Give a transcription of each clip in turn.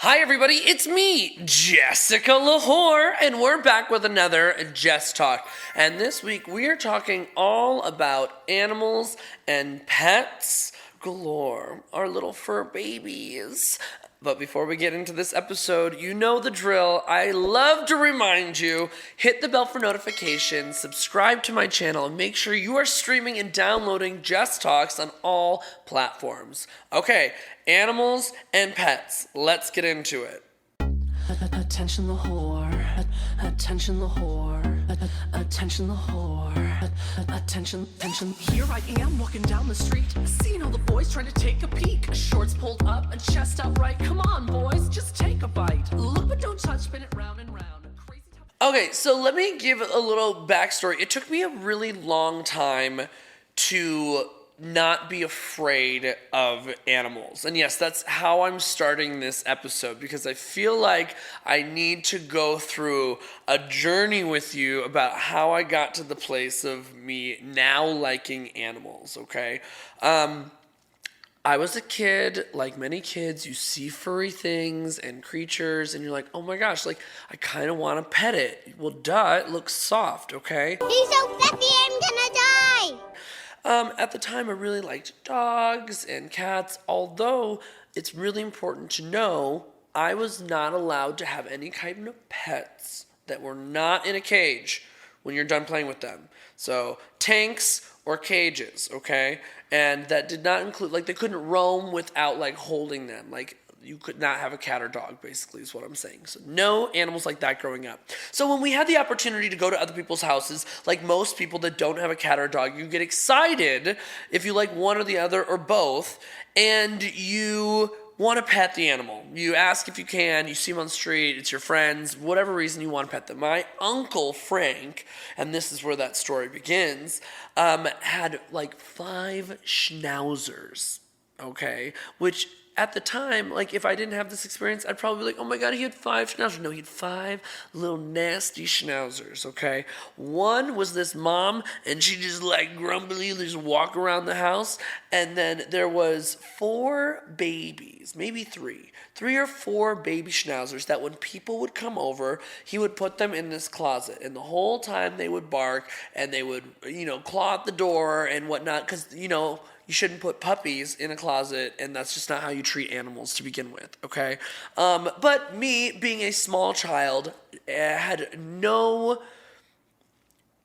Hi everybody, it's me, Jessica lwhor, and we're back with another Jess Talk. And this week we are talking all about animals and pets galore, our little fur babies. But before we get into this episode, you know the drill. I love to remind you, hit the bell for notifications, subscribe to my channel, and make sure you are streaming and downloading Jess Talks on all platforms. Okay, animals and pets. Let's get into it. Attention lwhor, attention lwhor, attention lwhor, attention. Here I am walking down the street, seeing all the boys trying to take a peek. Shorts pulled up and chest out right. Come on, boys, just take a bite. Look but don't touch, spin it round and round. Crazy time. Okay, so let me give a little backstory. It took me a really long time to not be afraid of animals. And yes, that's how I'm starting this episode, because I feel like I need to go through a journey with you about how I got to the place of me now liking animals, okay? I was a kid, like many kids, you see furry things and creatures and you're like, oh my gosh, like I kind of want to pet it. Well, duh, it looks soft, okay? He's so fluffy, I'm gonna die! At the time, I really liked dogs and cats, although it's really important to know I was not allowed to have any kind of pets that were not in a cage when you're done playing with them. So tanks or cages, okay? And that did not include, like, they couldn't roam without, like, holding them. Like, you could not have a cat or dog, basically, is what I'm saying. So no animals like that growing up. So when we had the opportunity to go to other people's houses, like most people that don't have a cat or a dog, you get excited if you like one or the other or both, and you want to pet the animal. You ask if you can, you see them on the street, it's your friends, whatever reason you want to pet them. My uncle Frank, and this is where that story begins, had like 5 schnauzers, okay, which at the time, like, if I didn't have this experience, I'd probably be like, oh my God, he had 5 schnauzers. No, he had 5 little nasty schnauzers, okay? One was this mom, and she just, like, grumbly just walk around the house. And then there was 4 babies, maybe 3 or 4 baby schnauzers that when people would come over, he would put them in this closet. And the whole time they would bark, and they would, claw at the door and whatnot, because, you shouldn't put puppies in a closet, and that's just not how you treat animals to begin with, okay? But me, being a small child, had no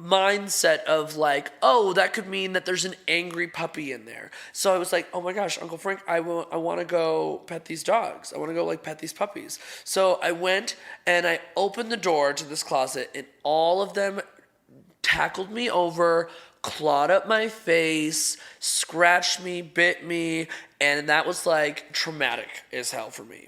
mindset of like, oh, that could mean that there's an angry puppy in there. So I was like, oh my gosh, Uncle Frank, I want to go pet these dogs. I want to go like pet these puppies. So I went and I opened the door to this closet, and all of them tackled me over, clawed up my face, scratched me, bit me, and that was like traumatic as hell for me.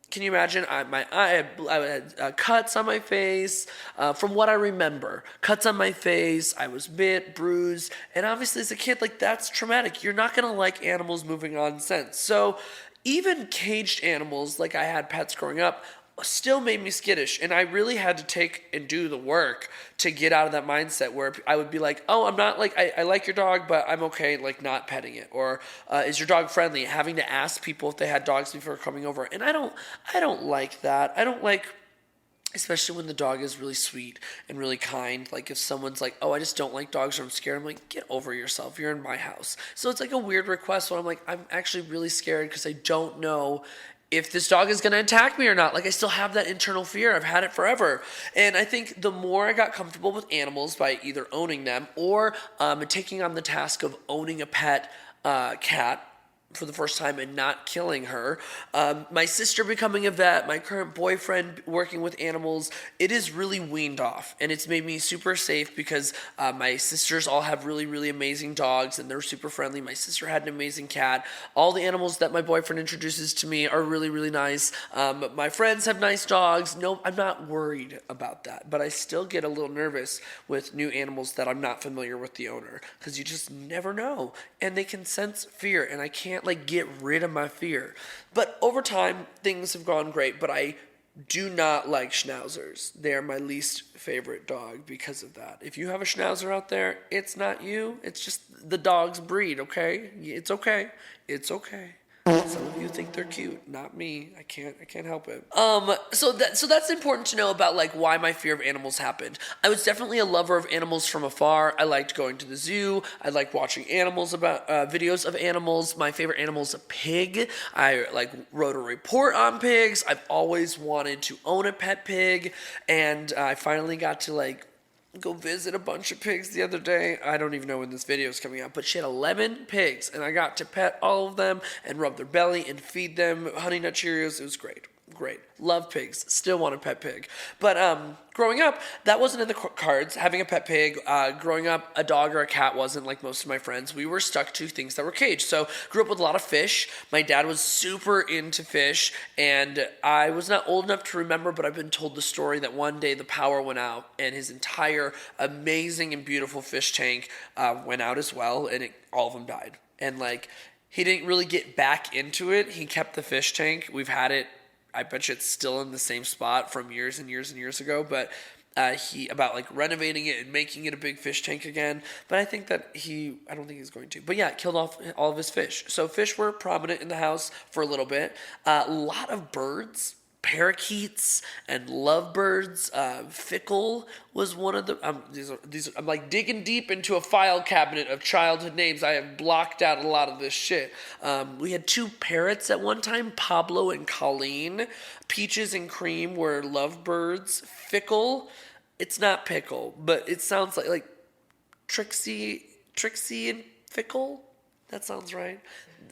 Can you imagine? I had cuts on my face, from what I remember. Cuts on my face, I was bit, bruised, and obviously as a kid, like, that's traumatic. You're not gonna like animals moving on since. So even caged animals, like I had pets growing up, still made me skittish, and I really had to take and do the work to get out of that mindset where I would be like, oh, I'm not like, I like your dog, but I'm okay like not petting it, or is your dog friendly, having to ask people if they had dogs before coming over. And I don't like that. I don't like, especially when the dog is really sweet and really kind. Like if someone's like, oh, I just don't like dogs or I'm scared, I'm like, get over yourself, you're in my house. So it's like a weird request when I'm like, I'm actually really scared because I don't know if this dog is going to attack me or not. Like, I still have that internal fear. I've had it forever. And I think the more I got comfortable with animals by either owning them or taking on the task of owning a pet cat for the first time and not killing her, my sister becoming a vet, my current boyfriend working with animals, it is really weaned off, and it's made me super safe because my sisters all have really, really amazing dogs, and they're super friendly. My sister had an amazing cat. All the animals that my boyfriend introduces to me are really, really nice. My friends have nice dogs. No, I'm not worried about that, but I still get a little nervous with new animals that I'm not familiar with the owner, because you just never know, and they can sense fear, and I can't like get rid of my fear. But over time, things have gone great, but I do not like schnauzers. They are my least favorite dog because of that. If you have a schnauzer out there, it's not you. It's just the dog's breed, okay? It's okay. It's okay. Some of you think they're cute, not me. I can't help it. So that's important to know about like why my fear of animals happened. I was definitely a lover of animals from afar. I liked going to the zoo. I liked watching animals about videos of animals. My favorite animal is a pig. I like wrote a report on pigs. I've always wanted to own a pet pig, and I finally got to like go visit a bunch of pigs the other day. I don't even know when this video is coming out, but she had 11 pigs, and I got to pet all of them and rub their belly and feed them Honey Nut Cheerios. It was great. Love pigs. Still want a pet pig. But growing up, that wasn't in the cards. Having a pet pig. Growing up, a dog or a cat wasn't like most of my friends. We were stuck to things that were caged. So grew up with a lot of fish. My dad was super into fish, and I was not old enough to remember, but I've been told the story that one day the power went out and his entire amazing and beautiful fish tank went out as well, and all of them died. And like he didn't really get back into it. He kept the fish tank. We've had it. I bet you it's still in the same spot from years and years and years ago, but he about like renovating it and making it a big fish tank again. But I think that I don't think he's going to. But yeah, killed off all of his fish. So fish were prominent in the house for a little bit. A lot of birds, parakeets and lovebirds. Fickle was one of the. I'm like digging deep into a file cabinet of childhood names. I have blocked out a lot of this shit. We had 2 parrots at one time, Pablo and Colleen. Peaches and Cream were lovebirds. Fickle, it's not pickle, but it sounds like Trixie and Fickle. That sounds right.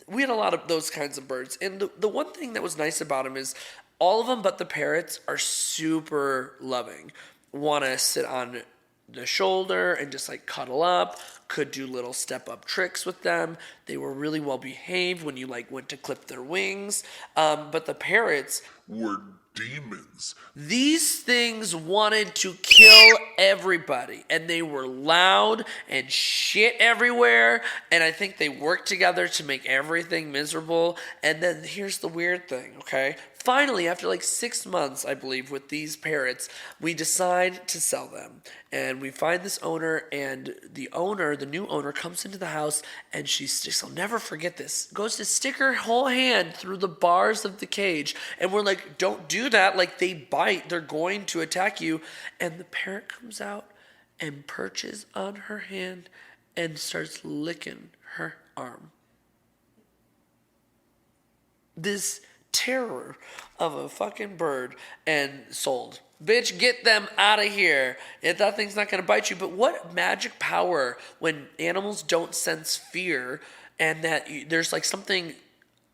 We had a lot of those kinds of birds, and the one thing that was nice about them is all of them but the parrots are super loving. Want to sit on the shoulder and just like cuddle up. Could do little step up tricks with them. They were really well behaved when you like went to clip their wings. But the parrots were demons. These things wanted to kill everybody, and they were loud and shit everywhere, and I think they worked together to make everything miserable. And then here's the weird thing, okay? Finally, after like 6 months, I believe, with these parrots, we decide to sell them. And we find this owner, and the new owner, comes into the house, and I'll never forget this, goes to stick her whole hand through the bars of the cage. And we're like, don't do that. Like, they bite. They're going to attack you. And the parrot comes out and perches on her hand and starts licking her arm. This terror of a fucking bird, and sold. Bitch, get them out of here. If that thing's not going to bite you. But what magic power when animals don't sense fear, and that there's like something.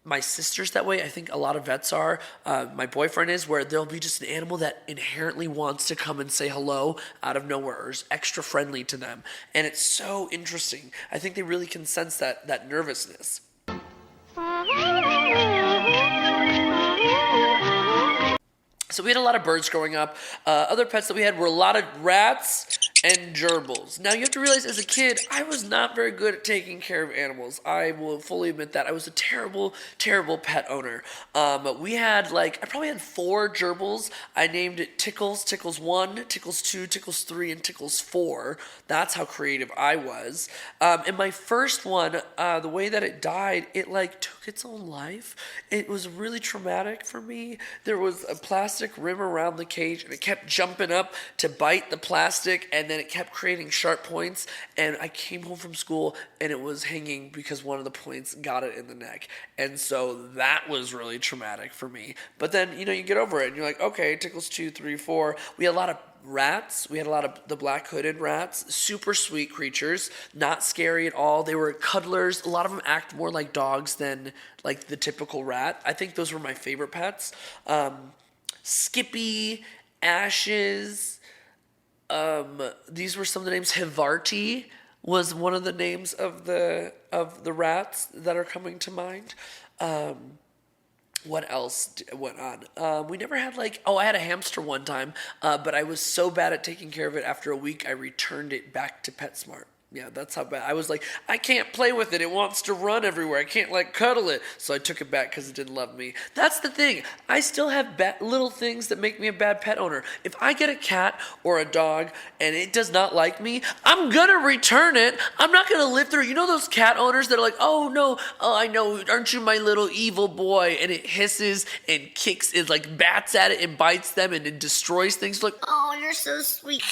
My sister's that way. I think a lot of vets are. My boyfriend is, where there'll be just an animal that inherently wants to come and say hello out of nowhere, or is extra friendly to them. And it's so interesting. I think they really can sense that nervousness. So we had a lot of birds growing up. Other pets that we had were a lot of rats and gerbils. Now you have to realize, as a kid, I was not very good at taking care of animals. I will fully admit that. I was a terrible, terrible pet owner. We had I probably had 4 gerbils. I named it Tickles, Tickles 1, Tickles 2, Tickles 3, and Tickles 4. That's how creative I was. And my first one, the way that it died, it took its own life. It was really traumatic for me. There was a plastic rim around the cage, and it kept jumping up to bite the plastic, and then it kept creating sharp points. And I came home from school, and it was hanging because one of the points got it in the neck. And so that was really traumatic for me. But then, you get over it, and you're like, okay, Tickles 2, 3, 4. We had a lot of rats. We had a lot of the black hooded rats. Super sweet creatures. Not scary at all. They were cuddlers. A lot of them act more like dogs than like the typical rat. I think those were my favorite pets. Skippy, Ashes. These were some of the names. Hivarti was one of the names of the rats that are coming to mind. What else went on? We never had I had a hamster one time, but I was so bad at taking care of it, after a week I returned it back to PetSmart. Yeah, that's how bad. I was like, I can't play with it. It wants to run everywhere. I can't like cuddle it. So I took it back because it didn't love me. That's the thing. I still have little things that make me a bad pet owner. If I get a cat or a dog and it does not like me, I'm going to return it. I'm not going to live through. You know those cat owners that are like, oh no, oh I know, aren't you my little evil boy? And it hisses and kicks, it like bats at it and bites them and it destroys things. Like, Oh, you're so sweet.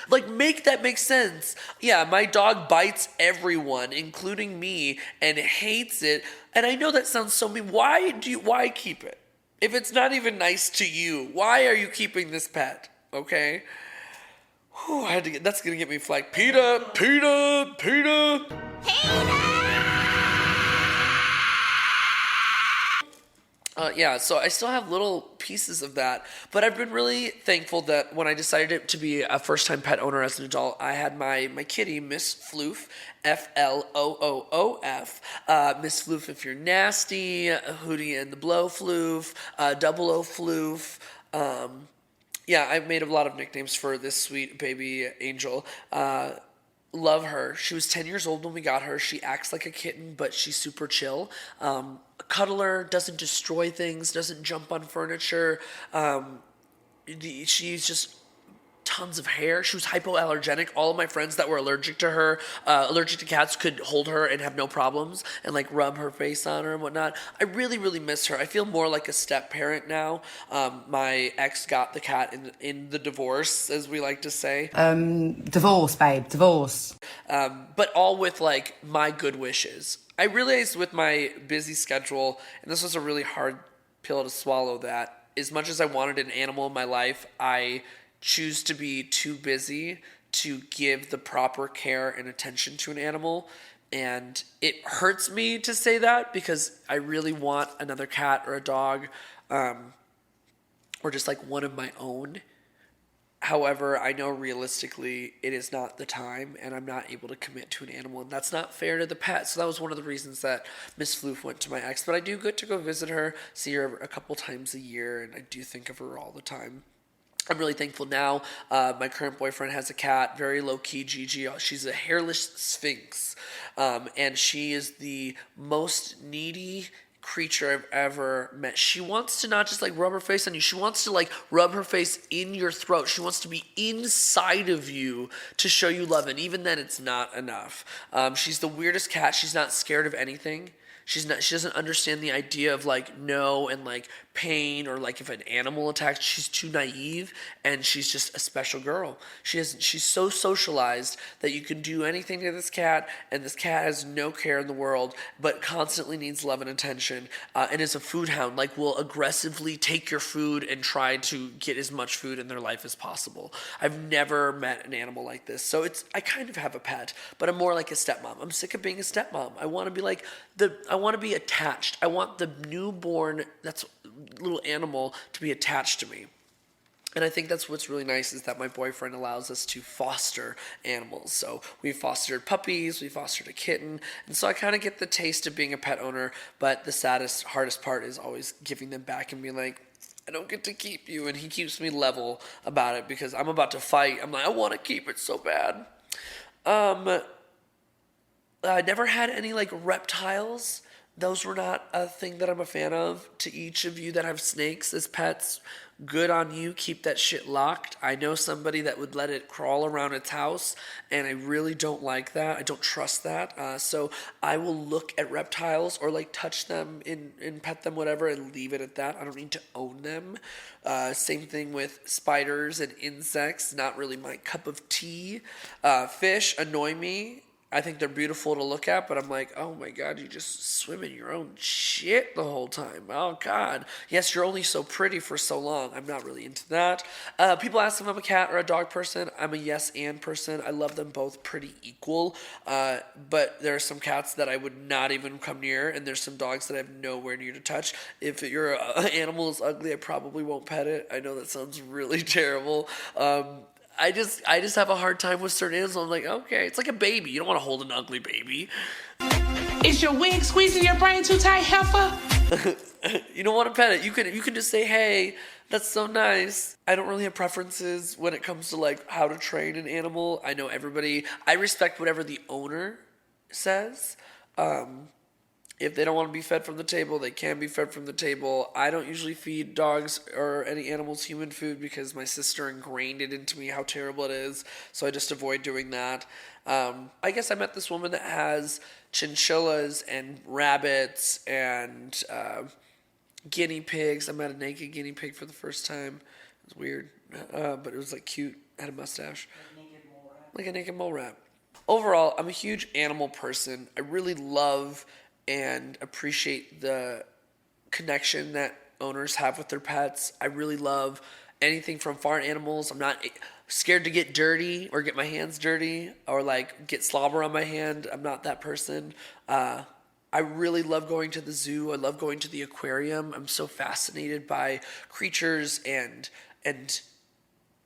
like, make that make sense. Yeah, my dog bites everyone, including me, and hates it. And I know that sounds so mean. Why keep it? If it's not even nice to you, why are you keeping this pet? Okay? Whew, that's gonna get me flagged. PETA. Yeah, so I still have little pieces of that, but I've been really thankful that when I decided to be a first-time pet owner as an adult, I had my kitty, Miss Floof, Floof. Miss Floof if you're nasty, Hootie and the Blow Floof, Double O Floof. Yeah, I've made a lot of nicknames for this sweet baby angel. Love her. She was 10 years old when we got her. She acts like a kitten, but she's super chill. Cuddler, doesn't destroy things, doesn't jump on furniture. She's just tons of hair. She was hypoallergenic. All of my friends that were allergic to her, allergic to cats, could hold her and have no problems and like rub her face on her and whatnot. I really, really miss her. I feel more like a step parent now. My ex got the cat in the divorce, as we like to say. Divorce, babe, divorce. But all with like my good wishes. I realized with my busy schedule, and this was a really hard pill to swallow, that as much as I wanted an animal in my life, I choose to be too busy to give the proper care and attention to an animal. And it hurts me to say that because I really want another cat or a dog, or just like one of my own. However, I know realistically it is not the time and I'm not able to commit to an animal, and that's not fair to the pet. So that was one of the reasons that Miss Floof went to my ex. But I do get to go visit her, see her a couple times a year, and I do think of her all the time. I'm really thankful now. My current boyfriend has a cat, very low-key, Gigi. She's a hairless sphinx, and she is the most needy creature I've ever met. She wants to not just like rub her face on you. She wants to like rub her face in your throat. She wants to be inside of you to show you love, and even then it's not enough. She's the weirdest cat. She's not scared of anything. She doesn't understand the idea of like no and like pain, or like if an animal attacks. She's too naive, and she's just a special girl. She's so socialized that you can do anything to this cat, and this cat has no care in the world, but constantly needs love and attention, and is a food hound. Like, will aggressively take your food and try to get as much food in their life as possible. I've never met an animal like this. So I kind of have a pet, but I'm more like a stepmom. I'm sick of being a stepmom. I want to be like I want to be attached. I want the newborn, that's little animal, to be attached to me. And I think that's what's really nice, is that my boyfriend allows us to foster animals. So we fostered puppies, we fostered a kitten, and so I kind of get the taste of being a pet owner, but the hardest part is always giving them back and being like, I don't get to keep you, and he keeps me level about it because I'm about to fight. I'm like, I want to keep it so bad. I never had any like reptiles. Those were not a thing that I'm a fan of. To each of you that have snakes as pets, good on you. Keep that shit locked. I know somebody that would let it crawl around its house, and I really don't like that. I don't trust that. So I will look at reptiles or like touch them and pet them, whatever, and leave it at that. I don't need to own them. Same thing with spiders and insects. Not really my cup of tea. Fish annoy me. I think they're beautiful to look at, but I'm like, oh my God, you just swim in your own shit the whole time. Oh God. Yes, you're only so pretty for so long. I'm not really into that. People ask if I'm a cat or a dog person. I'm a yes and person. I love them both pretty equal. But there are some cats that I would not even come near, and there's some dogs that I have nowhere near to touch. If your animal is ugly, I probably won't pet it. I know that sounds really terrible. I just have a hard time with certain animals. I'm like, okay, it's like a baby. You don't want to hold an ugly baby. Is your wig squeezing your brain too tight, heifer? You don't want to pet it. You can just say, hey, that's so nice. I don't really have preferences when it comes to like how to train an animal. I know I respect whatever the owner says. If they don't want to be fed from the table, they can be fed from the table. I don't usually feed dogs or any animals human food because my sister ingrained it into me how terrible it is. So I just avoid doing that. I guess I met this woman that has chinchillas and rabbits and guinea pigs. I met a naked guinea pig for the first time. It was weird, but it was like cute. Had a mustache. Like a naked mole rat. Overall, I'm a huge animal person. I really love and appreciate the connection that owners have with their pets. I really love anything from farm animals. I'm not scared to get dirty or get my hands dirty or like get slobber on my hand. I'm not that person. I really love going to the zoo. I love going to the aquarium. I'm so fascinated by creatures and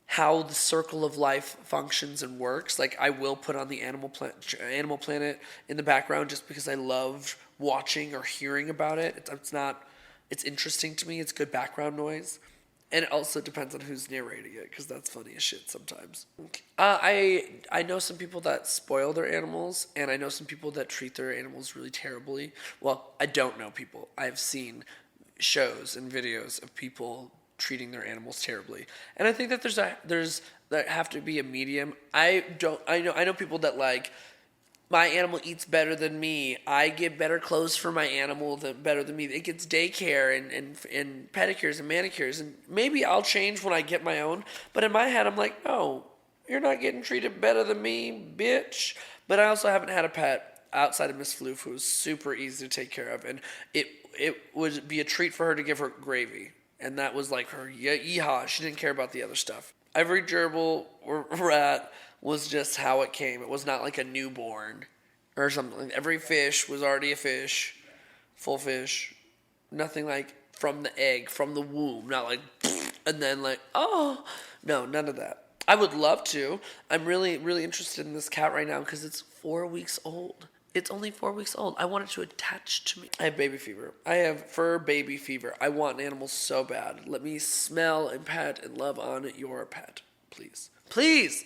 how the circle of life functions and works. Like I will put on the Animal Planet in the background just because I love watching or hearing about it. It's interesting to me. It's good background noise. And it also depends on who's narrating it because that's funny as shit sometimes. I know some people that spoil their animals, and I know some people that treat their animals really terribly. Well, I don't know people. I've seen shows and videos of people treating their animals terribly, and I think that there have to be a medium. I know people that like, my animal eats better than me. I get better clothes for my animal better than me. It gets daycare and pedicures and manicures, and maybe I'll change when I get my own. But in my head, I'm like, no, you're not getting treated better than me, bitch. But I also haven't had a pet outside of Miss Floof, who was super easy to take care of, and it would be a treat for her to give her gravy. And that was like her yeehaw. She didn't care about the other stuff. Every gerbil or rat was just how it came. It was not like a newborn or something. Every fish was already a fish, full fish. Nothing like from the egg, from the womb. Not like, and then like, oh. No, none of that. I would love to. I'm really, really interested in this cat right now because it's 4 weeks old. It's only 4 weeks old. I want it to attach to me. I have baby fever. I have fur baby fever. I want an animal so bad. Let me smell and pet and love on your pet. Please. Please.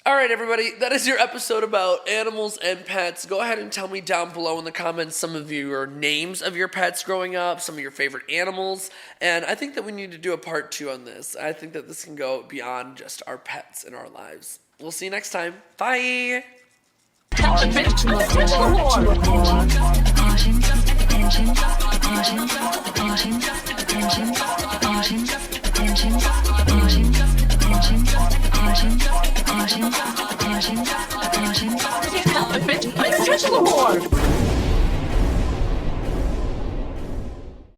All right, everybody. That is your episode about animals and pets. Go ahead and tell me down below in the comments some of your names of your pets growing up, some of your favorite animals. And I think that we need to do a part 2 on this. I think that this can go beyond just our pets in our lives. We'll see you next time. Bye. Attention the whore.